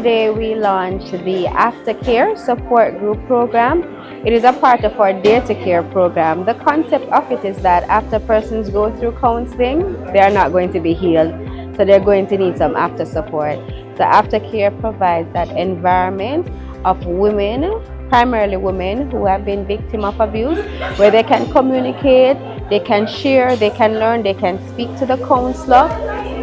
today we launched the Aftercare Support Group Program. It is a part of our Dare to Care program. The concept of it is that after persons go through counseling, they are not going to be healed, so they're going to need some after support. So Aftercare provides that environment of women, primarily women who have been victim of abuse, where they can communicate, they can share, they can learn, they can speak to the counselor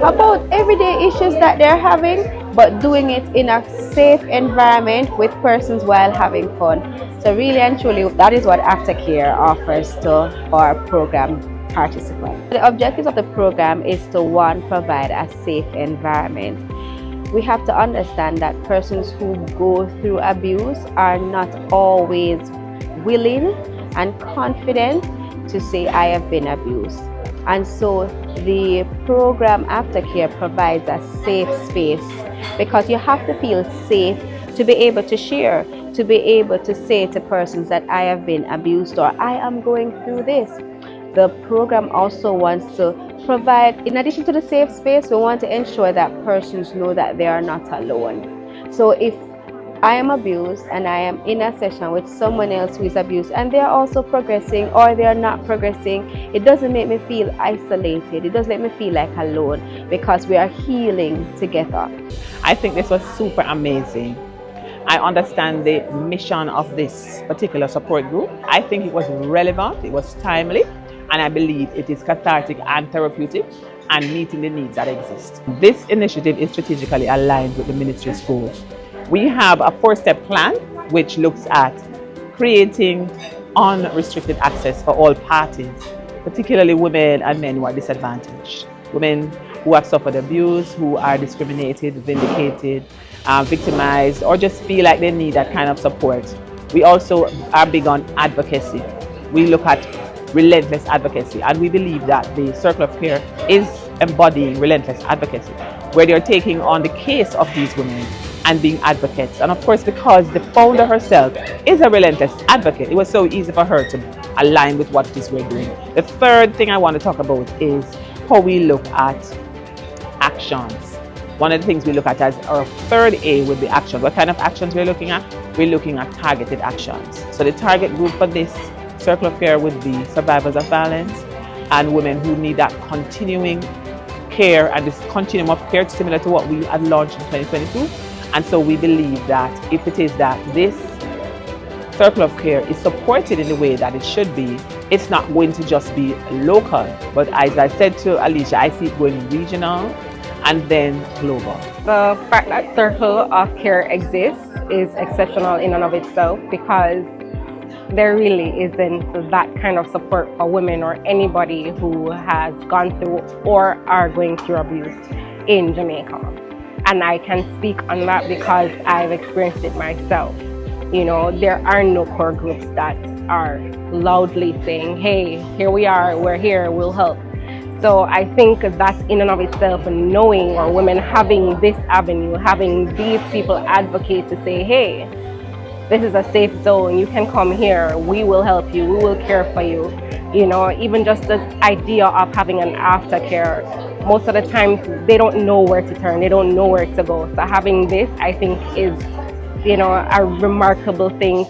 about everyday issues that they're having, but doing it in a safe environment with persons while having fun. So really and truly, that is what Aftercare offers to our program participants. The objectives of the program is to, one, provide a safe environment. We have to understand that persons who go through abuse are not always willing and confident to say, I have been abused. And so the program Aftercare provides a safe space, because you have to feel safe to be able to share, to be able to say to persons that I have been abused or I am going through this. The program also wants to provide, in addition to the safe space, we want to ensure that persons know that they are not alone. So if I am abused and I am in a session with someone else who is abused and they are also progressing or they are not progressing, it doesn't make me feel isolated. It doesn't make me feel like alone, because we are healing together. I think this was super amazing. I understand the mission of this particular support group. I think it was relevant, it was timely, and I believe it is cathartic and therapeutic and meeting the needs that exist. This initiative is strategically aligned with the ministry's goals. We have a 4-step plan which looks at creating unrestricted access for all parties, particularly women and men who are disadvantaged. Women who have suffered abuse, who are discriminated, vindicated, victimized, or just feel like they need that kind of support. We also are big on advocacy. We look at relentless advocacy, and we believe that the Circle of Care is embodying relentless advocacy, where they're taking on the case of these women and being advocates. And of course, because the founder herself is a relentless advocate, it was so easy for her to align with what it is we're doing. The third thing I want to talk about is how we look at actions. One of the things we look at as our third A would be action. What kind of actions we're looking at? We're looking at targeted actions. So the target group for this Circle of Care would be survivors of violence and women who need that continuing care and this continuum of care, similar to what we had launched in 2022. And so we believe that if it is that this Circle of Care is supported in the way that it should be, it's not going to just be local, but as I said to Alicia, I see it going regional and then global. The fact that Circle of Care exists is exceptional in and of itself, because there really isn't that kind of support for women or anybody who has gone through or are going through abuse in Jamaica. And I can speak on that because I've experienced it myself. You know, there are no core groups that are loudly saying, hey, here we are, we're here, we'll help. So I think that in and of itself, knowing, or women having this avenue, having these people advocate to say, hey, this is a safe zone, you can come here, we will help you, we will care for you. You know, even just the idea of having an aftercare, most of the times they don't know where to turn, they don't know where to go. So having this, I think, is, you know, a remarkable thing.